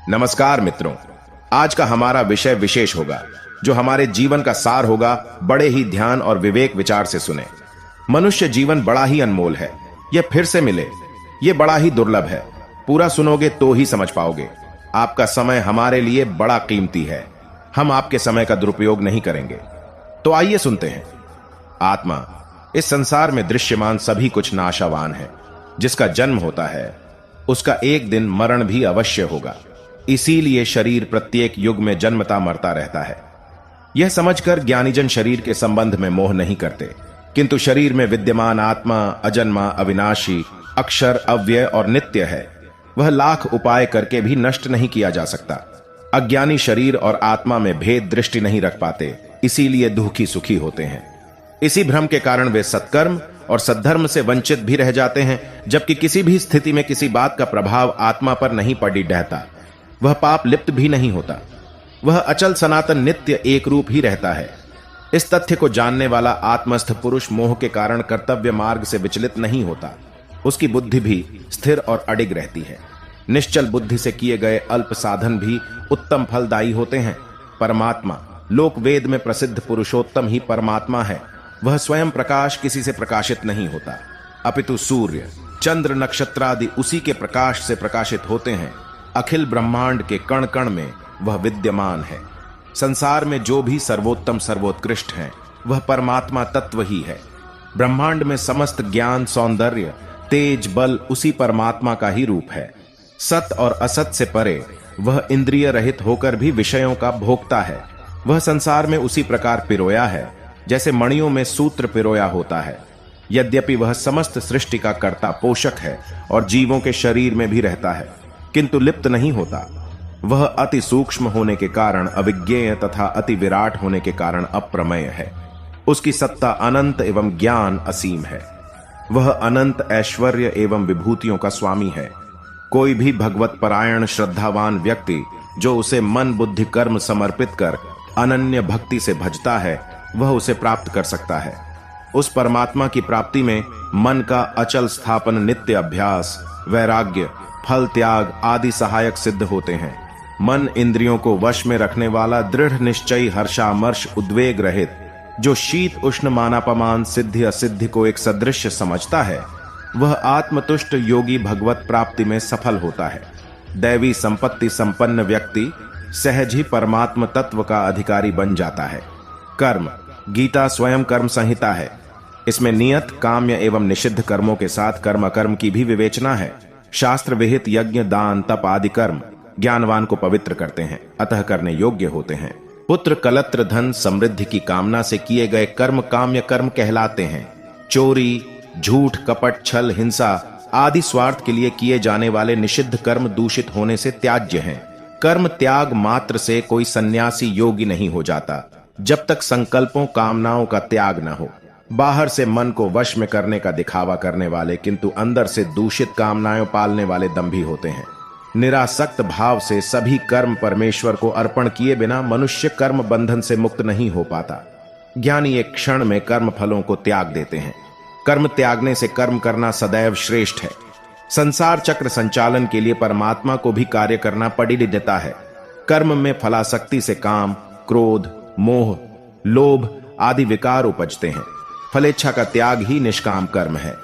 नमस्कार मित्रों, आज का हमारा विषय विशेष होगा जो हमारे जीवन का सार होगा। बड़े ही ध्यान और विवेक विचार से सुने। मनुष्य जीवन बड़ा ही अनमोल है, यह फिर से मिले ये बड़ा ही दुर्लभ है। पूरा सुनोगे तो ही समझ पाओगे। आपका समय हमारे लिए बड़ा कीमती है, हम आपके समय का दुरुपयोग नहीं करेंगे। तो आइए सुनते हैं। आत्मा, इस संसार में दृश्यमान सभी कुछ नाशवान है। जिसका जन्म होता है उसका एक दिन मरण भी अवश्य होगा। इसीलिए शरीर प्रत्येक युग में जन्मता मरता रहता है। यह समझकर ज्ञानीजन शरीर के संबंध में मोह नहीं करते, किंतु शरीर में विद्यमान आत्मा अजन्मा, अविनाशी, अक्षर, अव्यय और नित्य है। वह लाख उपाय करके भी नष्ट नहीं किया जा सकता। अज्ञानी शरीर और आत्मा में भेद दृष्टि नहीं रख पाते, इसीलिए दुखी सुखी होते हैं। इसी भ्रम के कारण वे सत्कर्म और सद्धर्म से वंचित भी रह जाते हैं, जबकि किसी भी स्थिति में किसी बात का प्रभाव आत्मा पर नहीं पड़ी रहता। वह पाप लिप्त भी नहीं होता। वह अचल सनातन नित्य एक रूप ही रहता है। इस तथ्य को जानने वाला आत्मस्थ पुरुष मोह के कारण कर्तव्य मार्ग से विचलित नहीं होता। उसकी बुद्धि भी स्थिर और अडिग रहती है। निश्चल बुद्धि से किए गए अल्प साधन भी उत्तम फलदायी होते हैं। परमात्मा, लोक वेद में प्रसिद्ध पुरुषोत्तम ही परमात्मा है। वह स्वयं प्रकाश किसी से प्रकाशित नहीं होता, अपितु सूर्य, चंद्र, नक्षत्रादि उसी के प्रकाश से प्रकाशित होते हैं। अखिल ब्रह्मांड के कण कण में वह विद्यमान है। संसार में जो भी सर्वोत्तम सर्वोत्कृष्ट है वह परमात्मा तत्व ही है। ब्रह्मांड में समस्त ज्ञान, सौंदर्य, तेज, बल उसी परमात्मा का ही रूप है। सत और असत से परे वह इंद्रिय रहित होकर भी विषयों का भोगता है। वह संसार में उसी प्रकार पिरोया है जैसे मणियों में सूत्र पिरोया होता है। यद्यपि वह समस्त सृष्टि का कर्ता पोषक है और जीवों के शरीर में भी रहता है, किंतु लिप्त नहीं होता। वह अति सूक्ष्म होने के कारण अविज्ञेय तथा अति विराट होने के कारण अप्रमेय है। उसकी सत्ता अनंत एवं ज्ञान असीम है। वह अनंत ऐश्वर्य एवं विभूतियों का स्वामी है। कोई भी भगवत परायण श्रद्धावान व्यक्ति जो उसे मन बुद्धि कर्म समर्पित कर अनन्य भक्ति से भजता है वह उसे प्राप्त कर सकता है। उस परमात्मा की प्राप्ति में मन का अचल स्थापन, नित्य अभ्यास, वैराग्य, फल त्याग आदि सहायक सिद्ध होते हैं। मन इंद्रियों को वश में रखने वाला, दृढ़ निश्चयी, हर्षामर्ष, उद्वेग रहित, जो शीत उष्ण मानापमान, सिद्धि असिद्धि को एक सदृश समझता है, वह आत्मतुष्ट योगी भगवत प्राप्ति में सफल होता है। दैवी संपत्ति संपन्न व्यक्ति सहज ही परमात्म तत्व का अधिकारी बन जाता है। कर्म, गीता स्वयं कर्म संहिता है। इसमें नियत, काम्य एवं निषिद्ध कर्मों के साथ कर्म अकर्म की भी विवेचना है। शास्त्र विहित यज्ञ, दान, तप आदि कर्म ज्ञानवान को पवित्र करते हैं, अतः करने योग्य होते हैं। पुत्र, कलत्र, धन, समृद्धि की कामना से किए गए कर्म काम्य कर्म कहलाते हैं। चोरी, झूठ, कपट, छल, हिंसा आदि स्वार्थ के लिए किए जाने वाले निषिद्ध कर्म दूषित होने से त्याज्य हैं। कर्म त्याग मात्र से कोई सन्यासी योगी नहीं हो जाता जब तक संकल्पों कामनाओं का त्याग न हो। बाहर से मन को वश में करने का दिखावा करने वाले किंतु अंदर से दूषित कामनाएं पालने वाले दंभी होते हैं। निरासक्त भाव से सभी कर्म परमेश्वर को अर्पण किए बिना मनुष्य कर्म बंधन से मुक्त नहीं हो पाता। ज्ञानी एक क्षण में कर्म फलों को त्याग देते हैं। कर्म त्यागने से कर्म करना सदैव श्रेष्ठ है। संसार चक्र संचालन के लिए परमात्मा को भी कार्य करना पड़ी देता है। कर्म में फलासक्ति से काम, क्रोध, मोह, लोभ आदि विकार उपजते हैं। फलेच्छा का त्याग ही निष्काम कर्म है।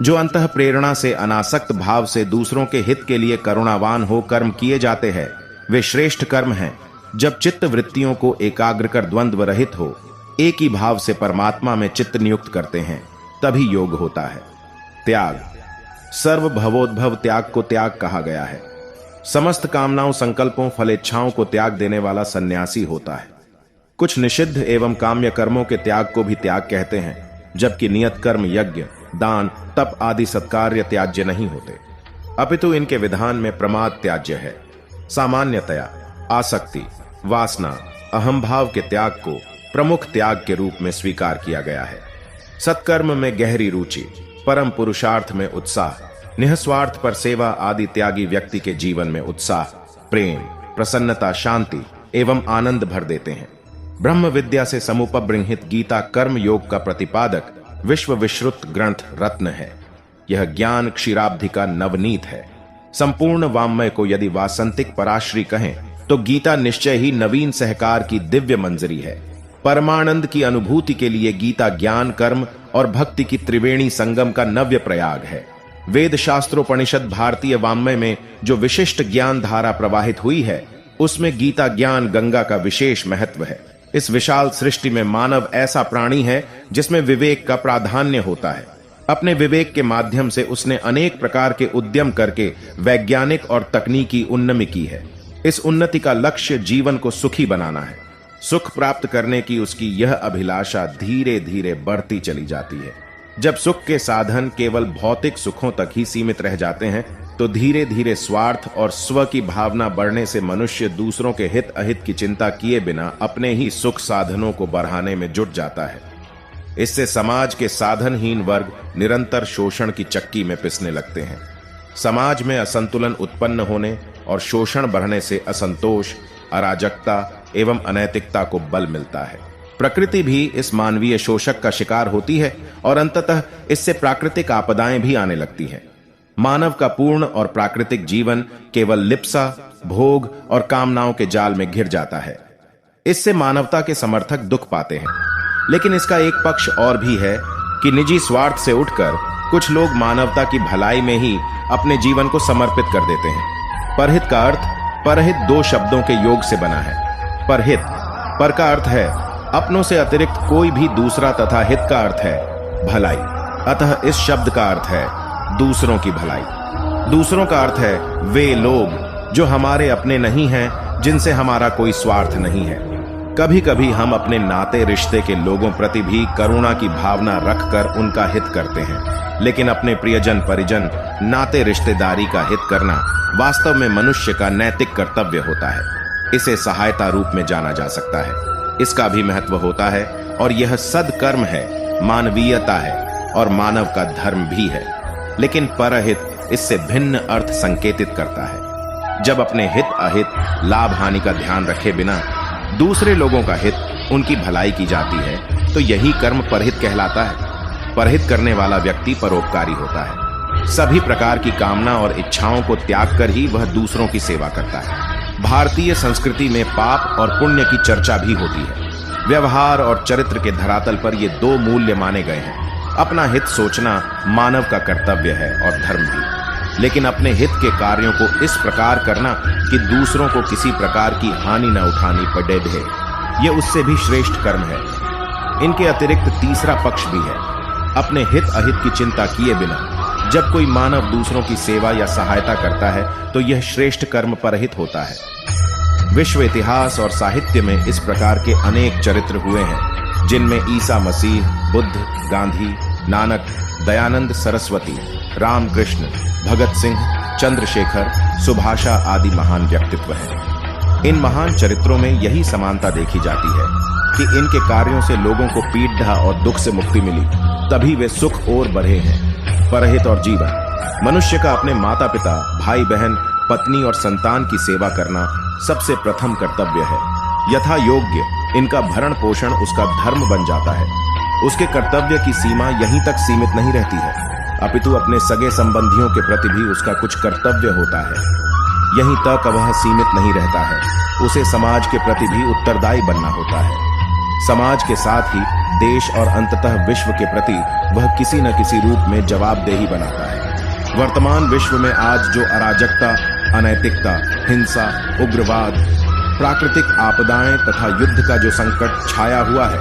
जो अंतः प्रेरणा से, अनासक्त भाव से दूसरों के हित के लिए करुणावान हो कर्म किए जाते हैं वे श्रेष्ठ कर्म हैं। जब चित्त वृत्तियों को एकाग्र कर द्वंद्व रहित हो, एक ही भाव से परमात्मा में चित्त नियुक्त करते हैं, तभी योग होता है। त्याग, सर्व भवोद्भव त्याग को त्याग कहा गया है। समस्त कामनाओं, संकल्पों, फलेच्छाओं को त्याग देने वाला सन्यासी होता है। कुछ निषिद्ध एवं काम्य कर्मों के त्याग को भी त्याग कहते हैं, जबकि नियत कर्म, यज्ञ, दान, तप आदि सत्कार्य त्याज्य नहीं होते, अपितु इनके विधान में प्रमाद त्याज्य है। सामान्यतया आसक्ति, वासना, अहंभाव के त्याग को प्रमुख त्याग के रूप में स्वीकार किया गया है। सत्कर्म में गहरी रुचि, परम पुरुषार्थ में उत्साह, निःस्वार्थ पर सेवा आदि त्यागी व्यक्ति के जीवन में उत्साह, प्रेम, प्रसन्नता, शांति एवं आनंद भर देते हैं। ब्रह्म विद्या से समुपबृंहित गीता कर्म योग का प्रतिपादक विश्व विश्रुत ग्रंथ रत्न है। यह ज्ञान क्षीराब्धि का नवनीत है। संपूर्ण वाङ्मय को यदि वासंतिक पराश्री कहें तो गीता निश्चय ही नवीन सहकार की दिव्य मंजरी है। परमानंद की अनुभूति के लिए गीता ज्ञान, कर्म और भक्ति की त्रिवेणी संगम का नव्य प्रयाग है। वेद शास्त्रोपनिषद भारतीय वाङ्मय में जो विशिष्ट ज्ञान धारा प्रवाहित हुई है, उसमें गीता ज्ञान गंगा का विशेष महत्व है। इस विशाल सृष्टि में मानव ऐसा प्राणी है जिसमें विवेक का प्राधान्य होता है। अपने विवेक के माध्यम से उसने अनेक प्रकार के उद्यम करके वैज्ञानिक और तकनीकी उन्नति की है। इस उन्नति का लक्ष्य जीवन को सुखी बनाना है। सुख प्राप्त करने की उसकी यह अभिलाषा धीरे धीरे बढ़ती चली जाती है। जब सुख के साधन केवल भौतिक सुखों तक ही सीमित रह जाते हैं तो धीरे धीरे स्वार्थ और स्व की भावना बढ़ने से मनुष्य दूसरों के हित अहित की चिंता किए बिना अपने ही सुख साधनों को बढ़ाने में जुट जाता है। इससे समाज के साधनहीन वर्ग निरंतर शोषण की चक्की में पिसने लगते हैं। समाज में असंतुलन उत्पन्न होने और शोषण बढ़ने से असंतोष, अराजकता एवं अनैतिकता को बल मिलता है। प्रकृति भी इस मानवीय शोषक का शिकार होती है और अंततः इससे प्राकृतिक आपदाएं भी आने लगती हैं। मानव का पूर्ण और प्राकृतिक जीवन केवल लिप्सा, भोग और कामनाओं के जाल में घिर जाता है। इससे मानवता के समर्थक दुख पाते हैं। लेकिन इसका एक पक्ष और भी है कि निजी स्वार्थ से उठकर कुछ लोग मानवता की भलाई में ही अपने जीवन को समर्पित कर देते हैं। परहित का अर्थ परहित दो शब्दों के योग से बना है। परहित, पर का अर्थ है अपनों से अतिरिक्त कोई भी दूसरा तथा हित का अर्थ है भलाई। अतः इस शब्द का अर्थ है दूसरों की भलाई। दूसरों का अर्थ है वे लोग जो हमारे अपने नहीं हैं, जिनसे हमारा कोई स्वार्थ नहीं है। कभी कभी हम अपने नाते रिश्ते के लोगों प्रति भी करुणा की भावना रखकर उनका हित करते हैं, लेकिन अपने प्रियजन परिजन नाते रिश्तेदारी का हित करना वास्तव में मनुष्य का नैतिक कर्तव्य होता है। इसे सहायता रूप में जाना जा सकता है। इसका भी महत्व होता है और यह सद्कर्म है, मानवीयता है और मानव का धर्म भी है। लेकिन परहित इससे भिन्न अर्थ संकेतित करता है। जब अपने हित अहित, लाभ हानि का ध्यान रखे बिना दूसरे लोगों का हित, उनकी भलाई की जाती है तो यही कर्म परहित कहलाता है। परहित करने वाला व्यक्ति परोपकारी होता है। सभी प्रकार की कामना और इच्छाओं को त्याग कर ही वह दूसरों की सेवा करता है। भारतीय संस्कृति में पाप और पुण्य की चर्चा भी होती है। व्यवहार और चरित्र के धरातल पर ये दो मूल्य माने गए हैं। अपना हित सोचना मानव का कर्तव्य है और धर्म भी, लेकिन अपने हित के कार्यों को इस प्रकार करना कि दूसरों को किसी प्रकार की हानि न उठानी पड़े, ये उससे भी श्रेष्ठ कर्म है। इनके अतिरिक्त तीसरा पक्ष भी है। अपने हित अहित की चिंता किए बिना जब कोई मानव दूसरों की सेवा या सहायता करता है तो यह श्रेष्ठ कर्म परहित होता है। विश्व इतिहास और साहित्य में इस प्रकार के अनेक चरित्र हुए हैं, जिनमें ईसा मसीह, बुद्ध, गांधी, नानक, दयानंद सरस्वती, रामकृष्ण, भगत सिंह, चंद्रशेखर, सुभाषा आदि महान व्यक्तित्व हैं। इन महान चरित्रों में यही समानता देखी जाती है कि इनके कार्यों से लोगों को पीड़ा और दुख से मुक्ति मिली, तभी वे सुख और बढ़े हैं। परहित और जीवन। मनुष्य का अपने माता पिता, भाई बहन, पत्नी और संतान की सेवा करना सबसे प्रथम कर्तव्य है। यथा योग्य इनका भरण पोषण उसका धर्म बन जाता है। उसके कर्तव्य की सीमा यहीं तक सीमित नहीं रहती है, अपितु अपने सगे संबंधियों के प्रति भी उसका कुछ कर्तव्य होता है। यहीं तक वह सीमित नहीं रहता है, उसे समाज के प्रति भी उत्तरदायी बनना होता है। समाज के साथ ही देश और अंततः विश्व के प्रति वह किसी न किसी रूप में जवाबदेही बनाता है। वर्तमान विश्व में आज जो अराजकता, अनैतिकता, हिंसा, उग्रवाद, प्राकृतिक आपदाएं तथा युद्ध का जो संकट छाया हुआ है,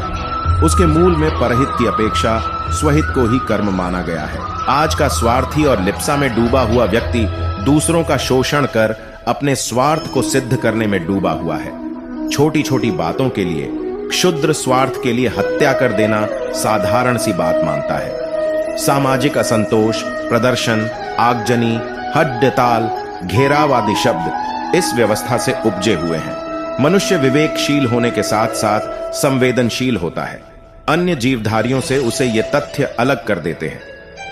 उसके मूल में परहित की अपेक्षा स्वहित को ही कर्म माना गया है। आज का स्वार्थी और लिप्सा में डूबा हुआ व्यक्ति दूसरों का शोषण कर अपने स्वार्थ को सिद्ध करने में डूबा हुआ है। छोटी छोटी बातों के लिए, क्षुद्र स्वार्थ के लिए हत्या कर देना साधारण सी बात मानता है। सामाजिक असंतोष, प्रदर्शन, आगजनी, हड्डताल, घेराव आदि शब्द इस व्यवस्था से उपजे हुए हैं। मनुष्य विवेकशील होने के साथ साथ संवेदनशील होता है। अन्य जीवधारियों से उसे ये तथ्य अलग कर देते हैं।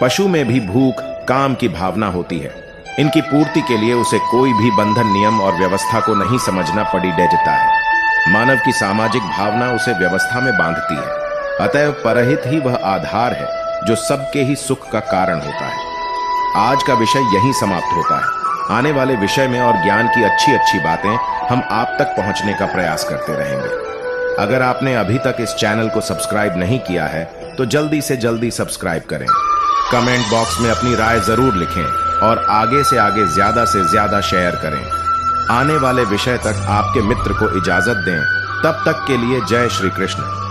पशु में भी भूख, काम की भावना होती है। इनकी पूर्ति के लिए उसे कोई भी बंधन, नियम और व्यवस्था को नहीं समझना पड़ी डेजता है। मानव की सामाजिक भावना उसे व्यवस्था में बांधती है। अतएव परहित ही वह आधार है जो सबके ही सुख का कारण होता है। आज का विषय यहीं समाप्त होता है। आने वाले विषय में और ज्ञान की अच्छी अच्छी बातें हम आप तक पहुंचने का प्रयास करते रहेंगे। अगर आपने अभी तक इस चैनल को सब्सक्राइब नहीं किया है तो जल्दी से जल्दी सब्सक्राइब करें। कमेंट बॉक्स में अपनी राय जरूर लिखें और आगे से आगे ज्यादा से ज्यादा शेयर करें। आने वाले विषय तक आपके मित्र को इजाजत दें। तब तक के लिए जय श्री कृष्ण।